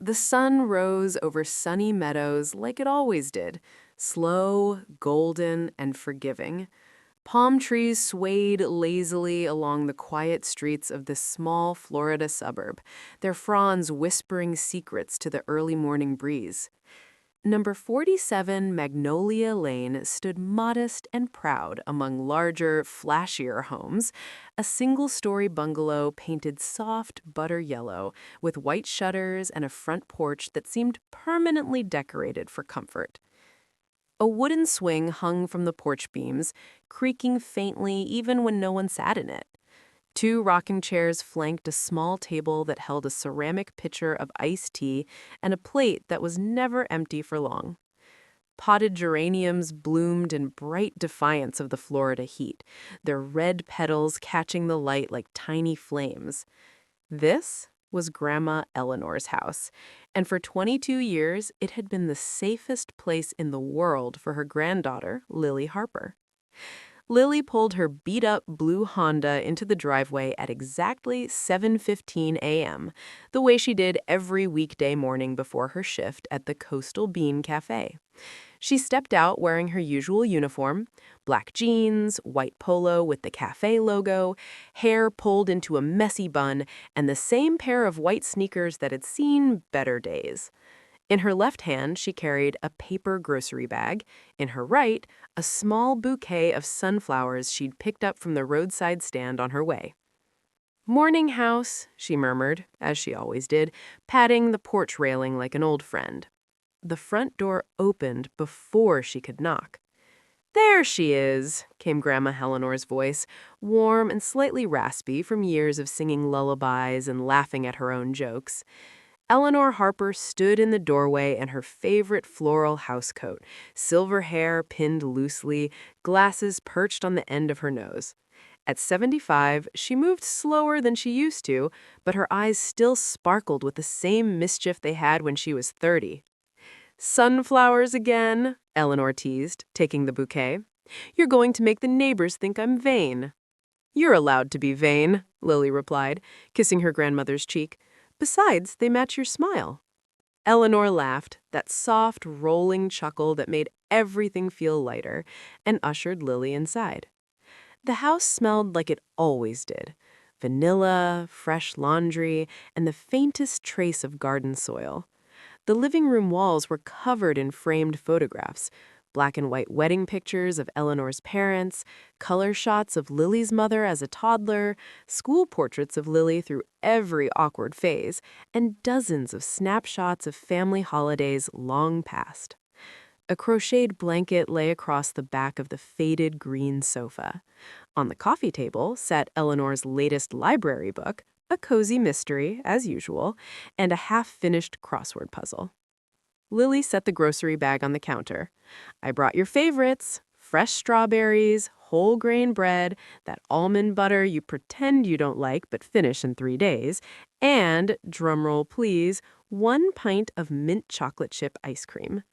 The sun rose over sunny meadows like it always did, slow, golden, and forgiving. Palm trees swayed lazily along the quiet streets of this small Florida suburb, their fronds whispering secrets to the early morning breeze. Number 47 Magnolia Lane stood modest and proud among larger, flashier homes, a single-story bungalow painted soft butter yellow with white shutters and a front porch that seemed permanently decorated for comfort. A wooden swing hung from the porch beams, creaking faintly even when no one sat in it. Two rocking chairs flanked a small table that held a ceramic pitcher of iced tea and a plate that was never empty for long. Potted geraniums bloomed in bright defiance of the Florida heat, their red petals catching the light like tiny flames. This was Grandma Eleanor's house, and for 22 years it had been the safest place in the world for her granddaughter, Lily Harper. Lily pulled her beat-up blue Honda into the driveway at exactly 7:15 a.m., the way she did every weekday morning before her shift at the Coastal Bean Cafe. She stepped out wearing her usual uniform, black jeans, white polo with the cafe logo, hair pulled into a messy bun, and the same pair of white sneakers that had seen better days. In her left hand, she carried a paper grocery bag. In her right, a small bouquet of sunflowers she'd picked up from the roadside stand on her way. "Morning, house," she murmured, as she always did, patting the porch railing like an old friend. The front door opened before she could knock. "There she is," came Grandma Eleanor's voice, warm and slightly raspy from years of singing lullabies and laughing at her own jokes. Eleanor Harper stood in the doorway in her favorite floral housecoat, silver hair pinned loosely, glasses perched on the end of her nose. At 75, she moved slower than she used to, but her eyes still sparkled with the same mischief they had when she was 30. "Sunflowers again," Eleanor teased, taking the bouquet. "You're going to make the neighbors think I'm vain." "You're allowed to be vain," Lily replied, kissing her grandmother's cheek. "Besides, they match your smile." Eleanor laughed, that soft, rolling chuckle that made everything feel lighter, and ushered Lily inside. The house smelled like it always did: vanilla, fresh laundry, and the faintest trace of garden soil. The living room walls were covered in framed photographs, black and white wedding pictures of Eleanor's parents, color shots of Lily's mother as a toddler, school portraits of Lily through every awkward phase, and dozens of snapshots of family holidays long past. A crocheted blanket lay across the back of the faded green sofa. On the coffee table sat Eleanor's latest library book, a cozy mystery, as usual, and a half-finished crossword puzzle. Lily set the grocery bag on the counter. "I brought your favorites: fresh strawberries, whole grain bread, that almond butter you pretend you don't like but finish in 3 days, and, drumroll please, 1 pint of mint chocolate chip ice cream."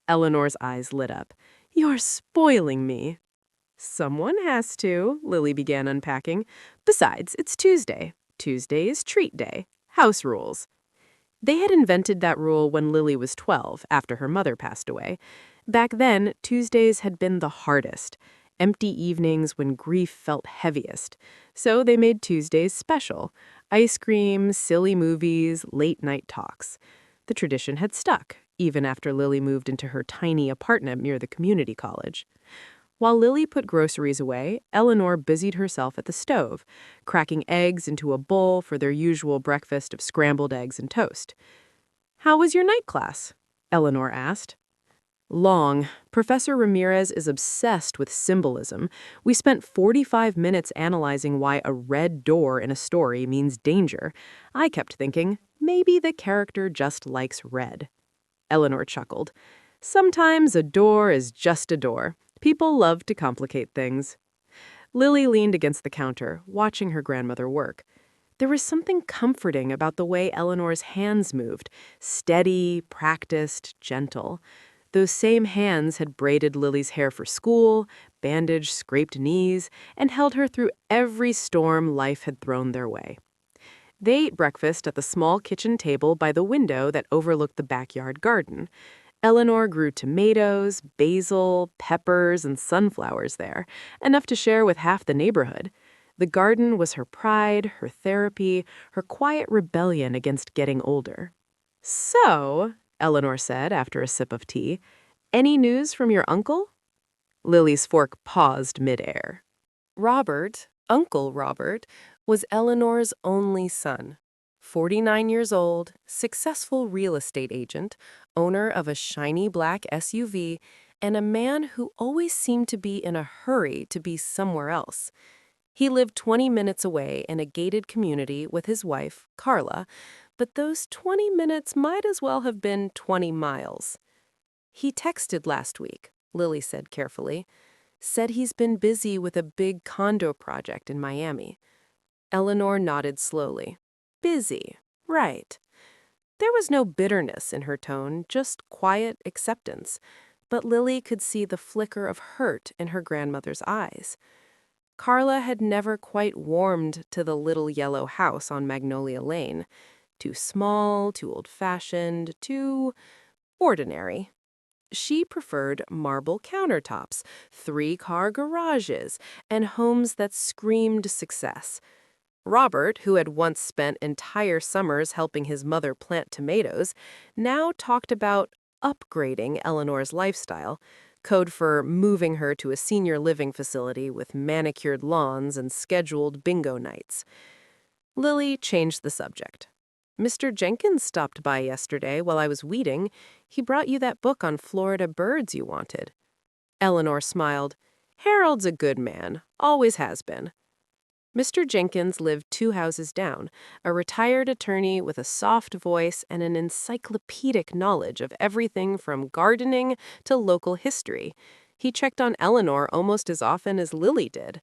Eleanor's eyes lit up. "You're spoiling me." "Someone has to," Lily began unpacking. "Besides, it's Tuesday. Tuesday is treat day. House rules." They had invented that rule when Lily was 12, after her mother passed away. Back then, Tuesdays had been the hardest, empty evenings when grief felt heaviest. So they made Tuesdays special: ice cream, silly movies, late-night talks. The tradition had stuck, even after Lily moved into her tiny apartment near the community college. While Lily put groceries away, Eleanor busied herself at the stove, cracking eggs into a bowl for their usual breakfast of scrambled eggs and toast. "How was your night class?" Eleanor asked. "Long. Professor Ramirez is obsessed with symbolism. We spent 45 minutes analyzing why a red door in a story means danger. I kept thinking, maybe the character just likes red." Eleanor chuckled. "Sometimes a door is just a door. People love to complicate things." Lily leaned against the counter, watching her grandmother work. There was something comforting about the way Eleanor's hands moved: steady, practiced, gentle. Those same hands had braided Lily's hair for school, bandaged scraped knees, and held her through every storm life had thrown their way. They ate breakfast at the small kitchen table by the window that overlooked the backyard garden. Eleanor grew tomatoes, basil, peppers, and sunflowers there, enough to share with half the neighborhood. The garden was her pride, her therapy, her quiet rebellion against getting older. "So," Eleanor said after a sip of tea, "any news from your uncle?" Lily's fork paused midair. Robert, Uncle Robert, was Eleanor's only son. 49 years old, successful real estate agent, owner of a shiny black SUV, and a man who always seemed to be in a hurry to be somewhere else. He lived 20 minutes away in a gated community with his wife, Carla, but those 20 minutes might as well have been 20 miles. "He texted last week," Lily said carefully. "Said he's been busy with a big condo project in Miami." Eleanor nodded slowly. Busy, right. There was no bitterness in her tone, just quiet acceptance. But Lily could see the flicker of hurt in her grandmother's eyes. Carla had never quite warmed to the little yellow house on Magnolia Lane. Too small, too old-fashioned, too ordinary. She preferred marble countertops, three-car garages, and homes that screamed success. Robert, who had once spent entire summers helping his mother plant tomatoes, now talked about upgrading Eleanor's lifestyle, code for moving her to a senior living facility with manicured lawns and scheduled bingo nights. Lily changed the subject. "Mr. Jenkins stopped by yesterday while I was weeding. He brought you that book on Florida birds you wanted." Eleanor smiled. "Harold's a good man, always has been." Mr. Jenkins lived 2 houses down, a retired attorney with a soft voice and an encyclopedic knowledge of everything from gardening to local history. He checked on Eleanor almost as often as Lily did.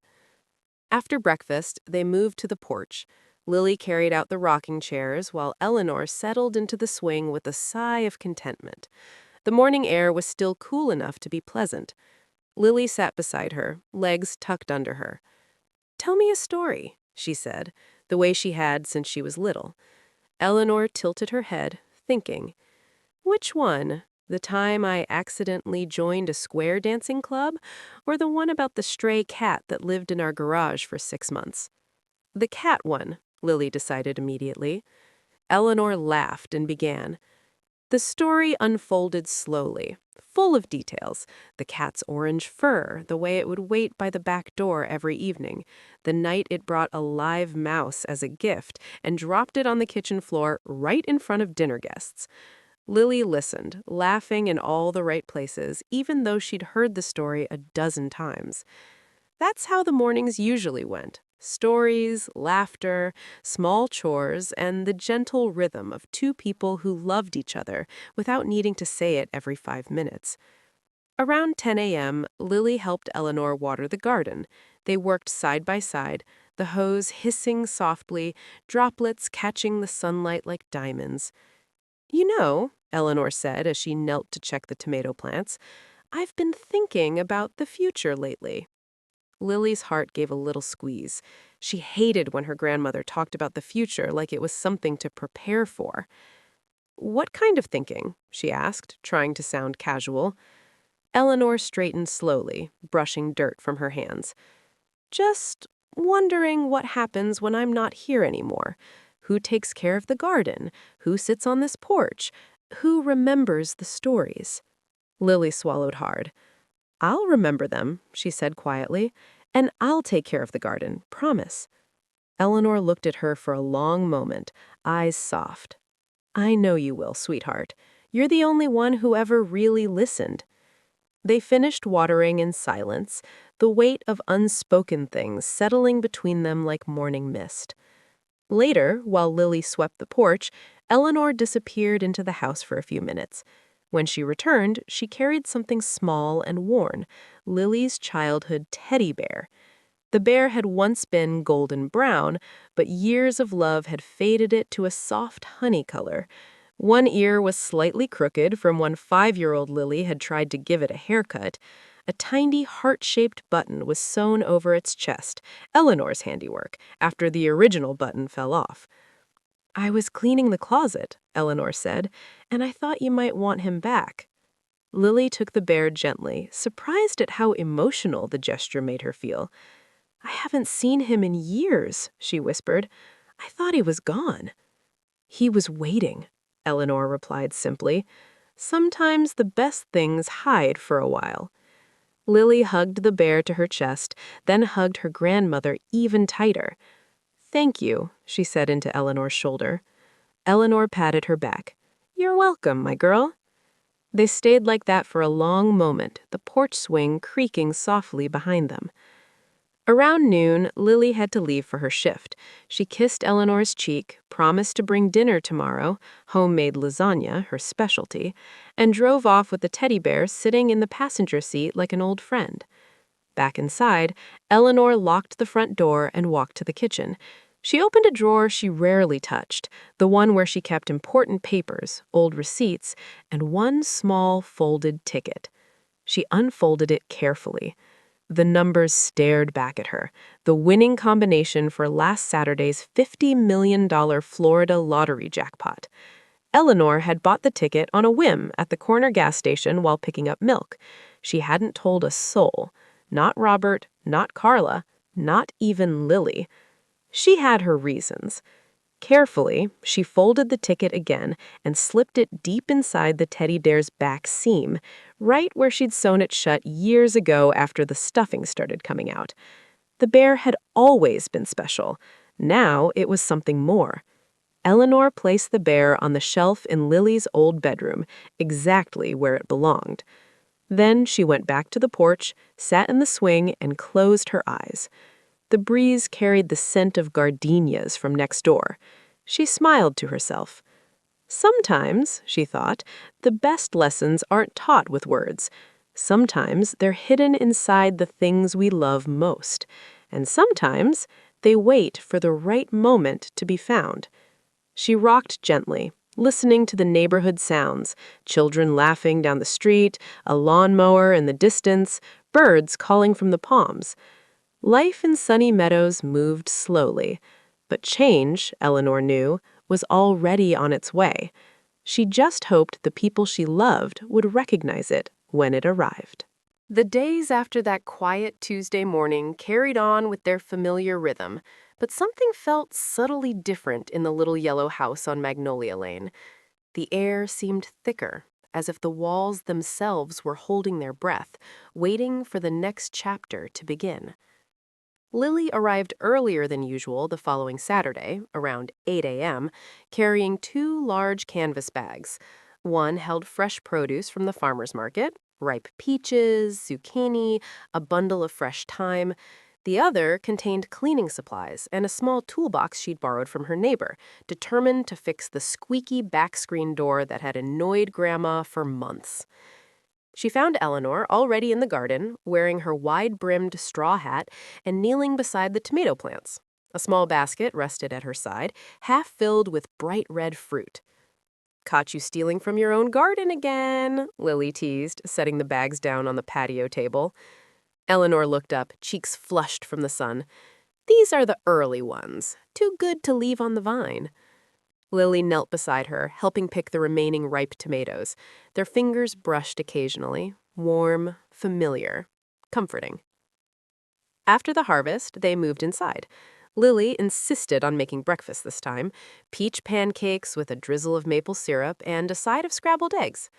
After breakfast, they moved to the porch. Lily carried out the rocking chairs while Eleanor settled into the swing with a sigh of contentment. The morning air was still cool enough to be pleasant. Lily sat beside her, legs tucked under her. "Tell me a story," she said, the way she had since she was little. Eleanor tilted her head, thinking. "Which one? The time I accidentally joined a square dancing club, or the one about the stray cat that lived in our garage for 6 months?" "The cat one," Lily decided immediately. Eleanor laughed and began. The story unfolded slowly, full of details. The cat's orange fur, the way it would wait by the back door every evening, the night it brought a live mouse as a gift and dropped it on the kitchen floor right in front of dinner guests. Lily listened, laughing in all the right places, even though she'd heard the story a dozen times. That's how the mornings usually went. Stories, laughter, small chores, and the gentle rhythm of 2 people who loved each other without needing to say it every 5 minutes. Around 10 a.m., Lily helped Eleanor water the garden. They worked side by side, the hose hissing softly, droplets catching the sunlight like diamonds. "You know," Eleanor said as she knelt to check the tomato plants, "I've been thinking about the future lately." Lily's heart gave a little squeeze. She hated when her grandmother talked about the future like it was something to prepare for. "What kind of thinking?" she asked, trying to sound casual. Eleanor straightened slowly, brushing dirt from her hands. "Just wondering what happens when I'm not here anymore. Who takes care of the garden? Who sits on this porch? Who remembers the stories?" Lily swallowed hard. "I'll remember them," she said quietly, "and I'll take care of the garden, promise." Eleanor looked at her for a long moment, eyes soft. "I know you will, sweetheart. You're the only one who ever really listened." They finished watering in silence, the weight of unspoken things settling between them like morning mist. Later, while Lily swept the porch, Eleanor disappeared into the house for a few minutes. When she returned, she carried something small and worn, Lily's childhood teddy bear. The bear had once been golden brown, but years of love had faded it to a soft honey color. One ear was slightly crooked from when 5-year-old Lily had tried to give it a haircut. A tiny heart-shaped button was sewn over its chest, Eleanor's handiwork, after the original button fell off. "I was cleaning the closet," Eleanor said, "and I thought you might want him back." Lily took the bear gently, surprised at how emotional the gesture made her feel. "I haven't seen him in years," she whispered. "I thought he was gone." "He was waiting," Eleanor replied simply. "Sometimes the best things hide for a while." Lily hugged the bear to her chest, then hugged her grandmother even tighter. "Thank you," she said into Eleanor's shoulder. Eleanor patted her back. "You're welcome, my girl." They stayed like that for a long moment, the porch swing creaking softly behind them. Around noon, Lily had to leave for her shift. She kissed Eleanor's cheek, promised to bring dinner tomorrow, homemade lasagna, her specialty, and drove off with the teddy bear sitting in the passenger seat like an old friend. Back inside, Eleanor locked the front door and walked to the kitchen. She opened a drawer she rarely touched, the one where she kept important papers, old receipts, and one small folded ticket. She unfolded it carefully. The numbers stared back at her, the winning combination for last Saturday's $50 million Florida lottery jackpot. Eleanor had bought the ticket on a whim at the corner gas station while picking up milk. She hadn't told a soul. Not Robert, not Carla, not even Lily. She had her reasons. Carefully, she folded the ticket again and slipped it deep inside the teddy bear's back seam, right where she'd sewn it shut years ago after the stuffing started coming out. The bear had always been special. Now it was something more. Eleanor placed the bear on the shelf in Lily's old bedroom, exactly where it belonged. Then she went back to the porch, sat in the swing, and closed her eyes. The breeze carried the scent of gardenias from next door. She smiled to herself. Sometimes, she thought, the best lessons aren't taught with words. Sometimes they're hidden inside the things we love most. And sometimes they wait for the right moment to be found. She rocked gently, listening to the neighborhood sounds, children laughing down the street, a lawnmower in the distance, birds calling from the palms. Life in Sunny Meadows moved slowly, but change, Eleanor knew, was already on its way. She just hoped the people she loved would recognize it when it arrived. The days after that quiet Tuesday morning carried on with their familiar rhythm, but something felt subtly different in the little yellow house on Magnolia Lane. The air seemed thicker, as if the walls themselves were holding their breath, waiting for the next chapter to begin. Lily arrived earlier than usual the following Saturday, around 8 a.m., carrying two large canvas bags. One held fresh produce from the farmer's market, ripe peaches, zucchini, a bundle of fresh thyme. The other contained cleaning supplies and a small toolbox she'd borrowed from her neighbor, determined to fix the squeaky back screen door that had annoyed Grandma for months. She found Eleanor already in the garden, wearing her wide-brimmed straw hat and kneeling beside the tomato plants. A small basket rested at her side, half filled with bright red fruit. "Caught you stealing from your own garden again," Lily teased, setting the bags down on the patio table. Eleanor looked up, cheeks flushed from the sun. "These are the early ones, too good to leave on the vine." Lily knelt beside her, helping pick the remaining ripe tomatoes. Their fingers brushed occasionally, warm, familiar, comforting. After the harvest, they moved inside. Lily insisted on making breakfast this time, peach pancakes with a drizzle of maple syrup and a side of scrambled eggs.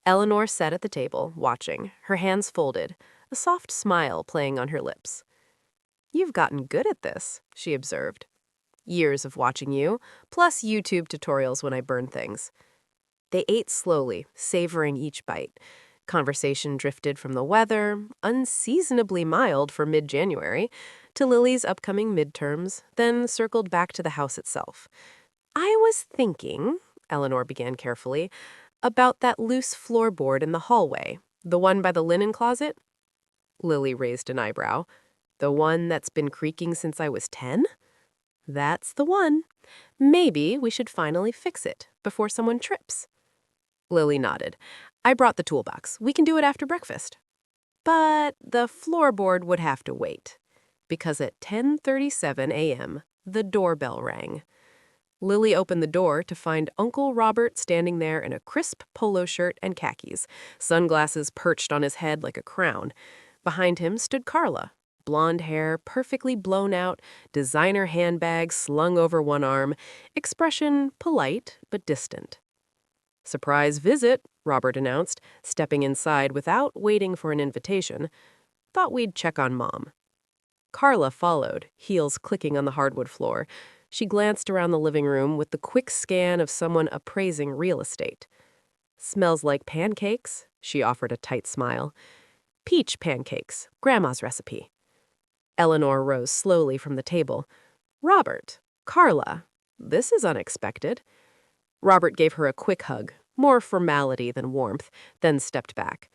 Eleanor sat at the table, watching, her hands folded, a soft smile playing on her lips. "You've gotten good at this," she observed. "Years of watching you, plus YouTube tutorials when I burn things." They ate slowly, savoring each bite. Conversation drifted from the weather, unseasonably mild for mid-January, to Lily's upcoming midterms, then circled back to the house itself. "I was thinking," Eleanor began carefully, "about that loose floorboard in the hallway, the one by the linen closet." Lily raised an eyebrow. "The one that's been creaking since I was 10? "That's the one. Maybe we should finally fix it before someone trips." Lily nodded. "I brought the toolbox. We can do it after breakfast." But the floorboard would have to wait, because at 10:37 a.m., the doorbell rang. Lily opened the door to find Uncle Robert standing there in a crisp polo shirt and khakis, sunglasses perched on his head like a crown. Behind him stood Carla, blonde hair perfectly blown out, designer handbag slung over one arm, expression polite but distant. "Surprise visit," Robert announced, stepping inside without waiting for an invitation. "Thought we'd check on Mom." Carla followed, heels clicking on the hardwood floor. She glanced around the living room with the quick scan of someone appraising real estate. "Smells like pancakes," she offered a tight smile. "Peach pancakes, Grandma's recipe." Eleanor rose slowly from the table. "Robert, Carla, this is unexpected." Robert gave her a quick hug, more formality than warmth, then stepped back.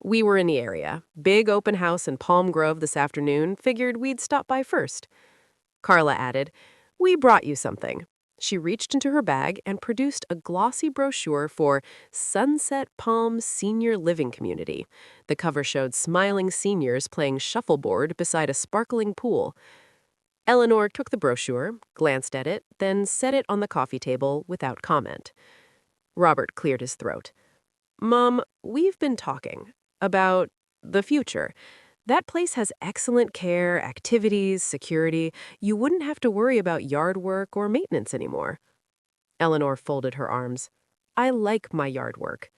"We were in the area. Big open house in Palm Grove this afternoon. Figured we'd stop by first." Carla added, "We brought you something." She reached into her bag and produced a glossy brochure for Sunset Palm Senior Living Community. The cover showed smiling seniors playing shuffleboard beside a sparkling pool. Eleanor took the brochure, glanced at it, then set it on the coffee table without comment. Robert cleared his throat. "Mom, we've been talking about the future. That place has excellent care, activities, security. You wouldn't have to worry about yard work or maintenance anymore." Eleanor folded her arms. "I like my yard work."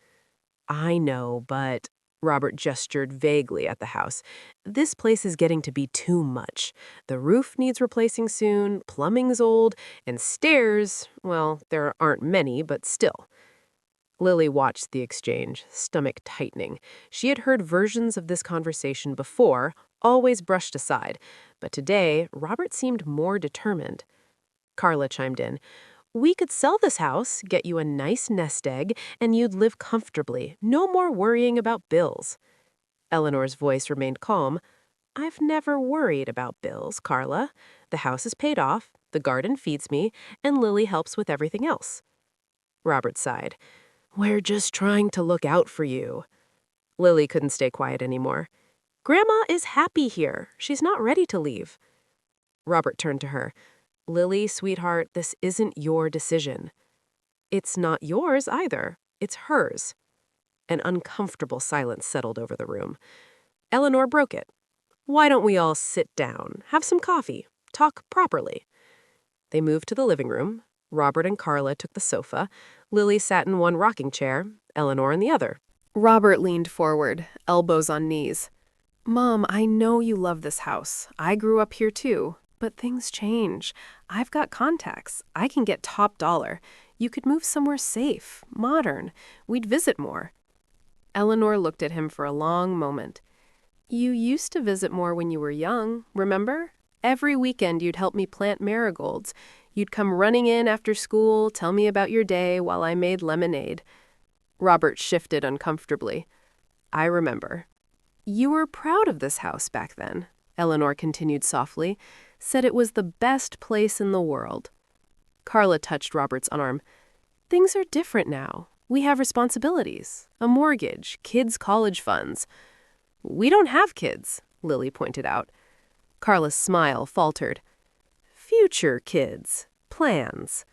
"I know, but—" Robert gestured vaguely at the house. "This place is getting to be too much. The roof needs replacing soon, plumbing's old, and stairs, well, there aren't many, but still." Lily watched the exchange, stomach tightening. She had heard versions of this conversation before, always brushed aside, but today Robert seemed more determined. Carla chimed in. "We could sell this house, get you a nice nest egg, and you'd live comfortably. No more worrying about bills." Eleanor's voice remained calm. "I've never worried about bills, Carla. The house is paid off, the garden feeds me, and Lily helps with everything else." Robert sighed. "We're just trying to look out for you." Lily couldn't stay quiet anymore. "Grandma is happy here. She's not ready to leave." Robert turned to her. "Lily, sweetheart, this isn't your decision." "It's not yours either. It's hers." An uncomfortable silence settled over the room. Eleanor broke it. "Why don't we all sit down, have some coffee, talk properly?" They moved to the living room. Robert and Carla took the sofa. Lily sat in one rocking chair, Eleanor in the other. Robert leaned forward, elbows on knees. "Mom, I know you love this house. I grew up here too. But things change. I've got contacts. I can get top dollar. You could move somewhere safe, modern. We'd visit more." Eleanor looked at him for a long moment. "You used to visit more when you were young, remember? Every weekend you'd help me plant marigolds. You'd come running in after school, tell me about your day while I made lemonade." Robert shifted uncomfortably. "I remember." "You were proud of this house back then," Eleanor continued softly. "Said it was the best place in the world." Carla touched Robert's arm. "Things are different now. We have responsibilities, a mortgage, kids' college funds." "We don't have kids," Lily pointed out. Carla's smile faltered. "Future kids. Plans."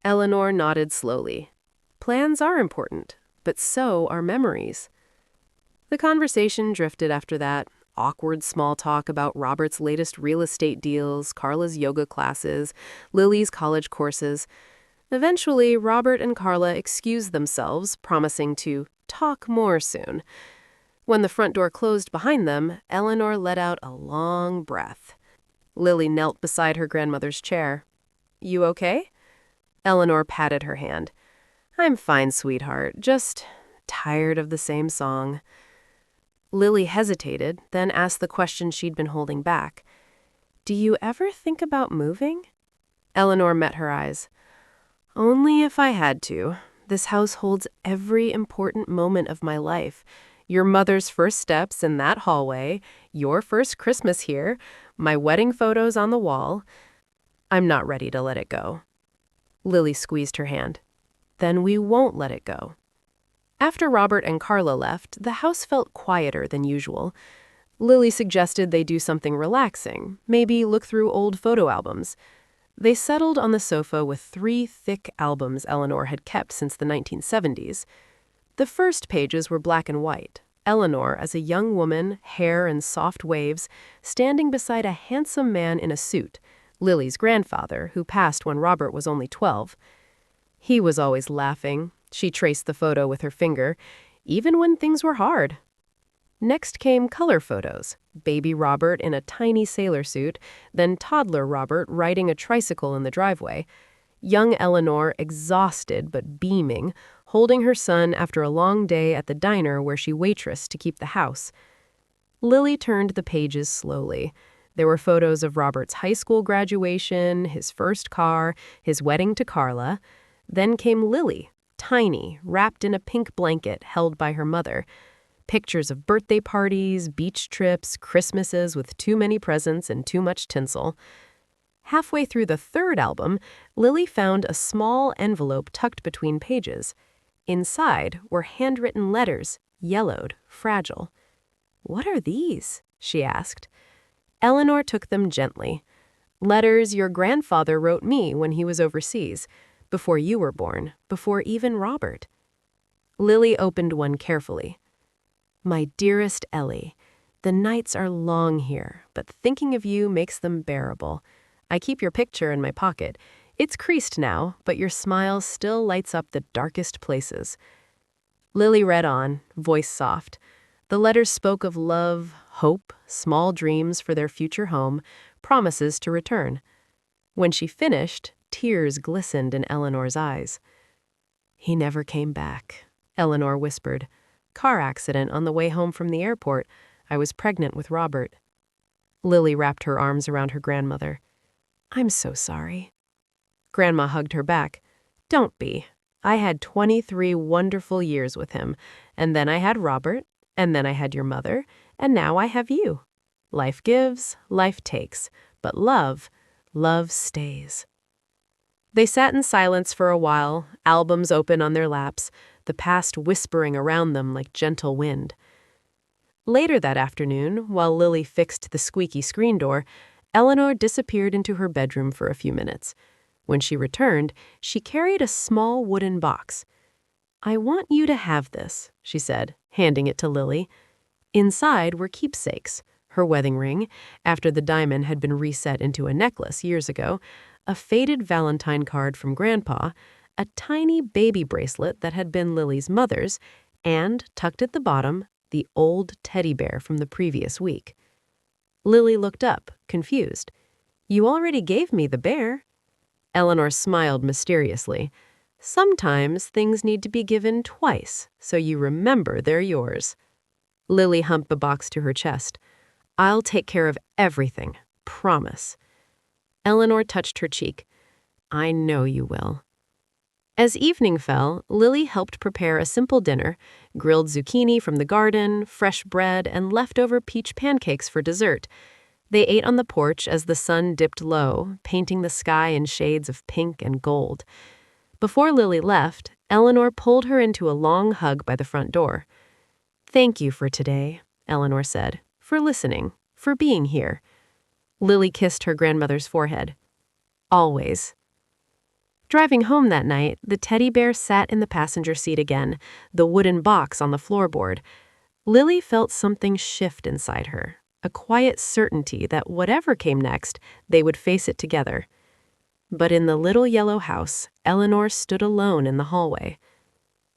Eleanor nodded slowly. "Plans are important, but so are memories." The conversation drifted after that. Awkward small talk about Robert's latest real estate deals, Carla's yoga classes, Lily's college courses. Eventually, Robert and Carla excused themselves, promising to talk more soon. When the front door closed behind them, Eleanor let out a long breath. Lily knelt beside her grandmother's chair. "You okay?" Eleanor patted her hand. "I'm fine, sweetheart. Just tired of the same song." Lily hesitated, then asked the question she'd been holding back. "Do you ever think about moving?" Eleanor met her eyes. "Only if I had to. This house holds every important moment of my life. Your mother's first steps in that hallway, your first Christmas here, my wedding photos on the wall. I'm not ready to let it go." Lily squeezed her hand. "Then we won't let it go." After Robert and Carla left, the house felt quieter than usual. Lily suggested they do something relaxing, maybe look through old photo albums. They settled on the sofa with 3 thick albums Eleanor had kept since the 1970s. The first pages were black and white. Eleanor, as a young woman, hair in soft waves, standing beside a handsome man in a suit, Lily's grandfather, who passed when Robert was only 12. He was always laughing. She traced the photo with her finger, even when things were hard. Next came color photos, baby Robert in a tiny sailor suit, then toddler Robert riding a tricycle in the driveway, young Eleanor exhausted but beaming, holding her son after a long day at the diner where she waitressed to keep the house. Lily turned the pages slowly. There were photos of Robert's high school graduation, his first car, his wedding to Carla. Then came Lily, tiny, wrapped in a pink blanket held by her mother. Pictures of birthday parties, beach trips, Christmases with too many presents and too much tinsel. Halfway through the third album, Lily found a small envelope tucked between pages. Inside were handwritten letters, yellowed, fragile. "What are these?" she asked. Eleanor took them gently. "Letters your grandfather wrote me when he was overseas, before you were born, before even Robert." Lily opened one carefully. "My dearest Ellie, the nights are long here, but thinking of you makes them bearable. I keep your picture in my pocket. It's creased now, but your smile still lights up the darkest places." Lily read on, voice soft. The letters spoke of love, hope, small dreams for their future home, promises to return. When she finished, tears glistened in Eleanor's eyes. "He never came back," Eleanor whispered. "Car accident on the way home from the airport. I was pregnant with Robert." Lily wrapped her arms around her grandmother. "I'm so sorry." Grandma hugged her back. "Don't be. I had 23 wonderful years with him, and then I had Robert, and then I had your mother, and now I have you. Life gives, life takes, but love stays." They sat in silence for a while, albums open on their laps, the past whispering around them like gentle wind. Later that afternoon, while Lily fixed the squeaky screen door, Eleanor disappeared into her bedroom for a few minutes. When she returned, she carried a small wooden box. "I want you to have this," she said, handing it to Lily. Inside were keepsakes, her wedding ring, after the diamond had been reset into a necklace years ago, a faded Valentine card from Grandpa, a tiny baby bracelet that had been Lily's mother's, and, tucked at the bottom, the old teddy bear from the previous week. Lily looked up, confused. "You already gave me the bear." Eleanor smiled mysteriously. "Sometimes things need to be given twice, so you remember they're yours." Lily humped the box to her chest. "I'll take care of everything, promise." Eleanor touched her cheek. "I know you will." As evening fell, Lily helped prepare a simple dinner, grilled zucchini from the garden, fresh bread, and leftover peach pancakes for dessert. They ate on the porch as the sun dipped low, painting the sky in shades of pink and gold. Before Lily left, Eleanor pulled her into a long hug by the front door. "Thank you for today," Eleanor said, "for listening, for being here." Lily kissed her grandmother's forehead. "Always." Driving home that night, the teddy bear sat in the passenger seat again, the wooden box on the floorboard. Lily felt something shift inside her, a quiet certainty that whatever came next, they would face it together. But in the little yellow house, Eleanor stood alone in the hallway.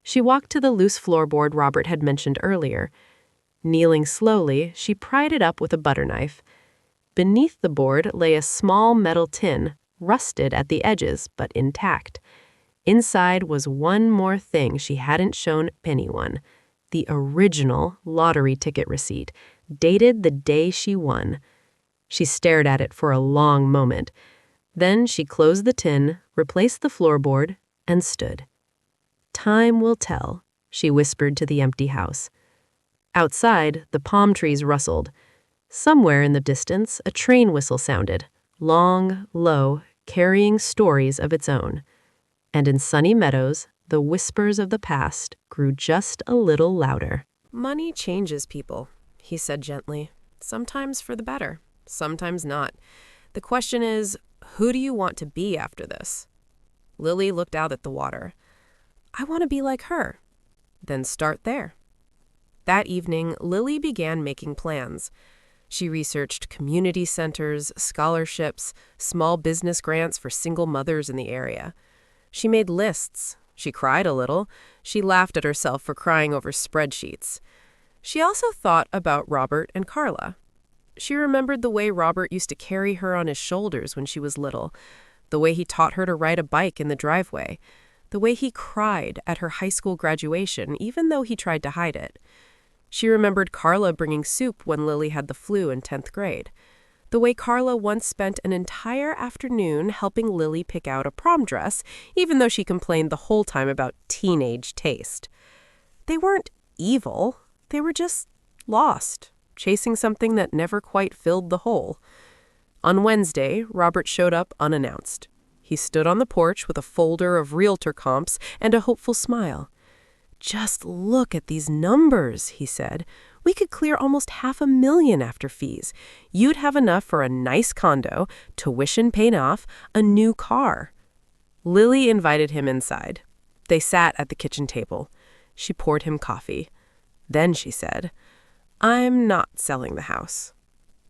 She walked to the loose floorboard Robert had mentioned earlier. Kneeling slowly, she pried it up with a butter knife. Beneath the board lay a small metal tin, rusted at the edges but intact. Inside was one more thing she hadn't shown anyone: the original lottery ticket receipt, dated the day she won. She stared at it for a long moment. Then she closed the tin, replaced the floorboard, and stood. "Time will tell," she whispered to the empty house. Outside, the palm trees rustled. Somewhere in the distance, a train whistle sounded, long, low, carrying stories of its own. And in Sunny Meadows, the whispers of the past grew just a little louder. "Money changes people," he said gently. "Sometimes for the better, sometimes not. The question is, "Who do you want to be after this?" Lily looked out at the water. "I want to be like her." "Then start there." That evening, Lily began making plans. She researched community centers, scholarships, small business grants for single mothers in the area. She made lists. She cried a little. She laughed at herself for crying over spreadsheets. She also thought about Robert and Carla. She remembered the way Robert used to carry her on his shoulders when she was little, the way he taught her to ride a bike in the driveway, the way he cried at her high school graduation even though he tried to hide it. She remembered Carla bringing soup when Lily had the flu in 10th grade. The way Carla once spent an entire afternoon helping Lily pick out a prom dress, even though she complained the whole time about teenage taste. They weren't evil. They were just lost, chasing something that never quite filled the hole. On Wednesday, Robert showed up unannounced. He stood on the porch with a folder of realtor comps and a hopeful smile. "Just look at these numbers," he said. "We could clear almost $500,000 after fees. You'd have enough for a nice condo, tuition paid off, a new car." Lily invited him inside. They sat at the kitchen table. She poured him coffee. Then she said, "I'm not selling the house."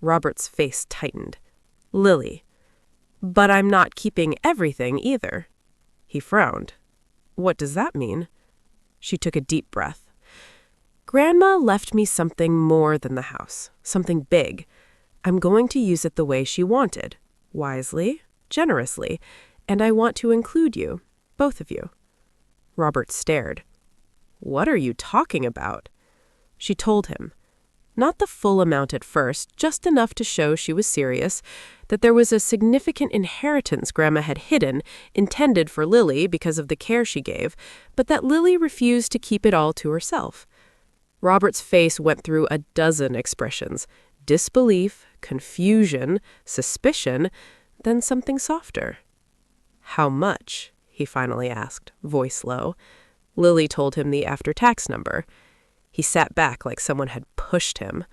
Robert's face tightened. "Lily, but I'm not keeping everything either." He frowned. "What does that mean?" She took a deep breath. "Grandma left me something more than the house, something big. I'm going to use it the way she wanted, wisely, generously, and I want to include you, both of you." Robert stared. "What are you talking about?" She told him. Not the full amount at first, just enough to show she was serious, that there was a significant inheritance Grandma had hidden, intended for Lily because of the care she gave, but that Lily refused to keep it all to herself. Robert's face went through a dozen expressions: disbelief, confusion, suspicion, then something softer. "How much?" he finally asked, voice low. Lily told him the after-tax number. He sat back like someone had pushed him.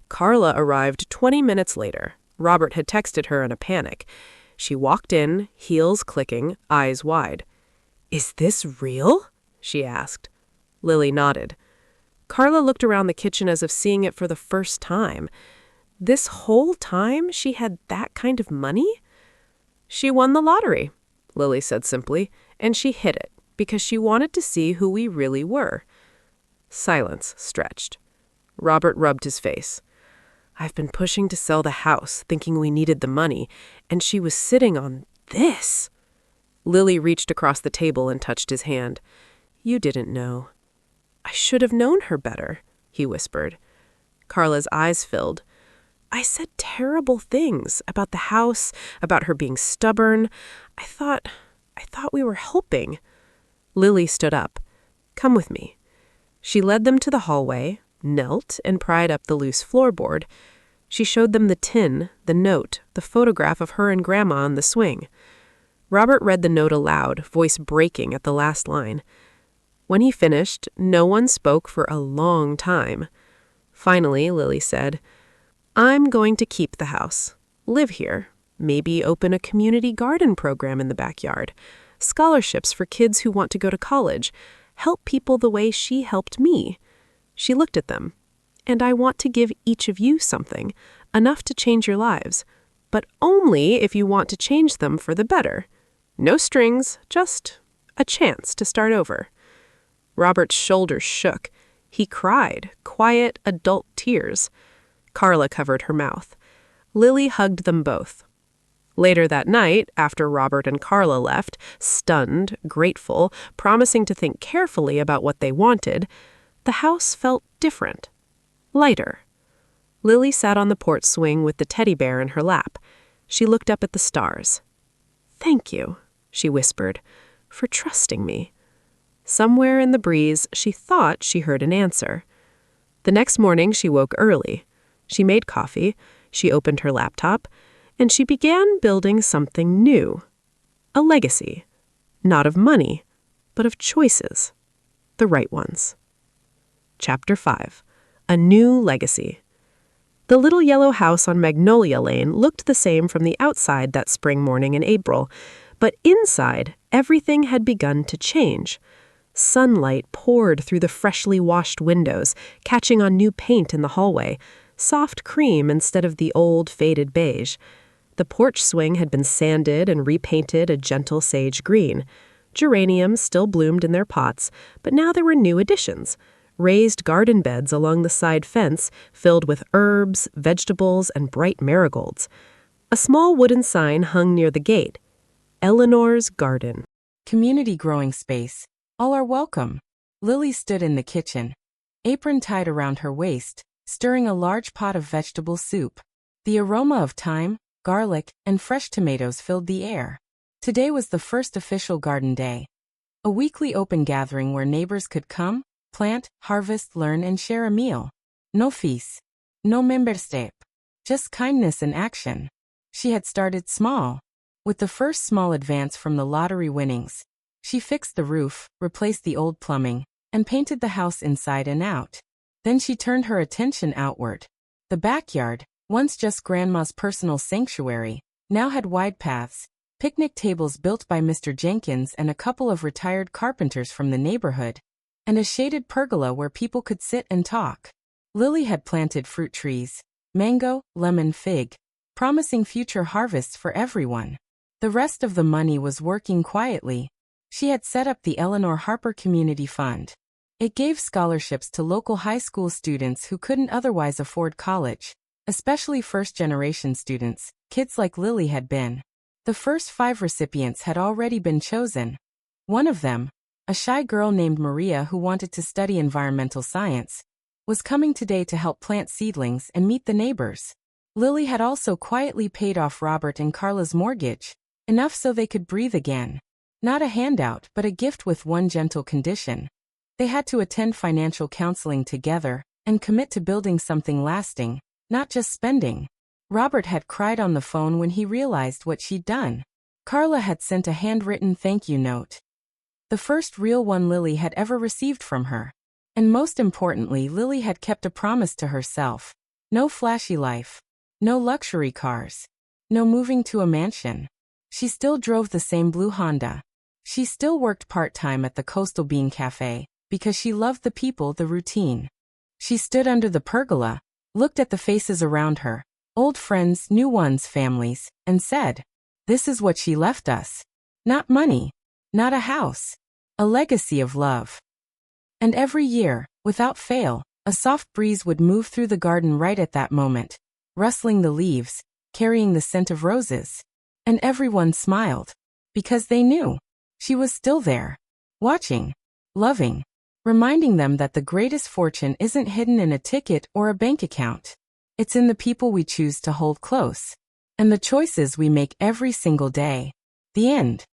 Carla arrived 20 minutes later. Robert had texted her in a panic. She walked in, heels clicking, eyes wide. "Is this real?" she asked. Lily nodded. Carla looked around the kitchen as if seeing it for the first time. This whole time she had that kind of money? "She won the lottery," Lily said simply, "and she hid it because she wanted to see who we really were." Silence stretched. Robert rubbed his face. "I've been pushing to sell the house, thinking we needed the money, and she was sitting on this." Lily reached across the table and touched his hand. "You didn't know." "I should have known her better," he whispered. Carla's eyes filled. "I said terrible things about the house, about her being stubborn. I thought we were helping." Lily stood up. "Come with me." She led them to the hallway, knelt, and pried up the loose floorboard. She showed them the tin, the note, the photograph of her and Grandma on the swing. Robert read the note aloud, voice breaking at the last line. When he finished, no one spoke for a long time. Finally, Lily said, "I'm going to keep the house, live here, maybe open a community garden program in the backyard, scholarships for kids who want to go to college, help people the way she helped me." She looked at them. "And I want to give each of you something, enough to change your lives, but only if you want to change them for the better. No strings, just a chance to start over." Robert's shoulders shook. He cried, quiet adult tears. Carla covered her mouth. Lily hugged them both. Later that night, after Robert and Carla left, stunned, grateful, promising to think carefully about what they wanted, the house felt different, lighter. Lily sat on the porch swing with the teddy bear in her lap. She looked up at the stars. "Thank you," she whispered, "for trusting me." Somewhere in the breeze, she thought she heard an answer. The next morning, she woke early. She made coffee, she opened her laptop, and she began building something new. A legacy. Not of money, but of choices. The right ones. Chapter 5. A New Legacy. The little yellow house on Magnolia Lane looked the same from the outside that spring morning in April, but inside, everything had begun to change. Sunlight poured through the freshly washed windows, catching on new paint in the hallway, soft cream instead of the old, faded beige. The porch swing had been sanded and repainted a gentle sage green. Geraniums still bloomed in their pots, but now there were new additions. Raised garden beds along the side fence filled with herbs, vegetables, and bright marigolds. A small wooden sign hung near the gate. Eleanor's Garden. Community growing space. All are welcome. Lily stood in the kitchen, apron tied around her waist, stirring a large pot of vegetable soup. The aroma of thyme, garlic, and fresh tomatoes filled the air. Today was the first official garden day. A weekly open gathering where neighbors could come, plant, harvest, learn, and share a meal. No fees. No membership. Just kindness in action. She had started small. With the first small advance from the lottery winnings, she fixed the roof, replaced the old plumbing, and painted the house inside and out. Then she turned her attention outward. The backyard, once just Grandma's personal sanctuary, now had wide paths, picnic tables built by Mr. Jenkins and a couple of retired carpenters from the neighborhood, and a shaded pergola where people could sit and talk. Lily had planted fruit trees, mango, lemon, fig, promising future harvests for everyone. The rest of the money was working quietly. She had set up the Eleanor Harper Community Fund. It gave scholarships to local high school students who couldn't otherwise afford college, especially first-generation students, kids like Lily had been. The first 5 recipients had already been chosen. One of them, a shy girl named Maria who wanted to study environmental science, was coming today to help plant seedlings and meet the neighbors. Lily had also quietly paid off Robert and Carla's mortgage, enough so they could breathe again. Not a handout, but a gift with one gentle condition. They had to attend financial counseling together and commit to building something lasting, not just spending. Robert had cried on the phone when he realized what she'd done. Carla had sent a handwritten thank you note. The first real one Lily had ever received from her. And most importantly, Lily had kept a promise to herself. No flashy life. No luxury cars. No moving to a mansion. She still drove the same blue Honda. She still worked part-time at the Coastal Bean Cafe, because she loved the people, the routine. She stood under the pergola, looked at the faces around her, old friends, new ones, families, and said, "This is what she left us. Not money. Not a house. A legacy of love." And every year, without fail, a soft breeze would move through the garden right at that moment, rustling the leaves, carrying the scent of roses. And everyone smiled, because they knew she was still there, watching, loving, reminding them that the greatest fortune isn't hidden in a ticket or a bank account. It's in the people we choose to hold close, and the choices we make every single day. The end.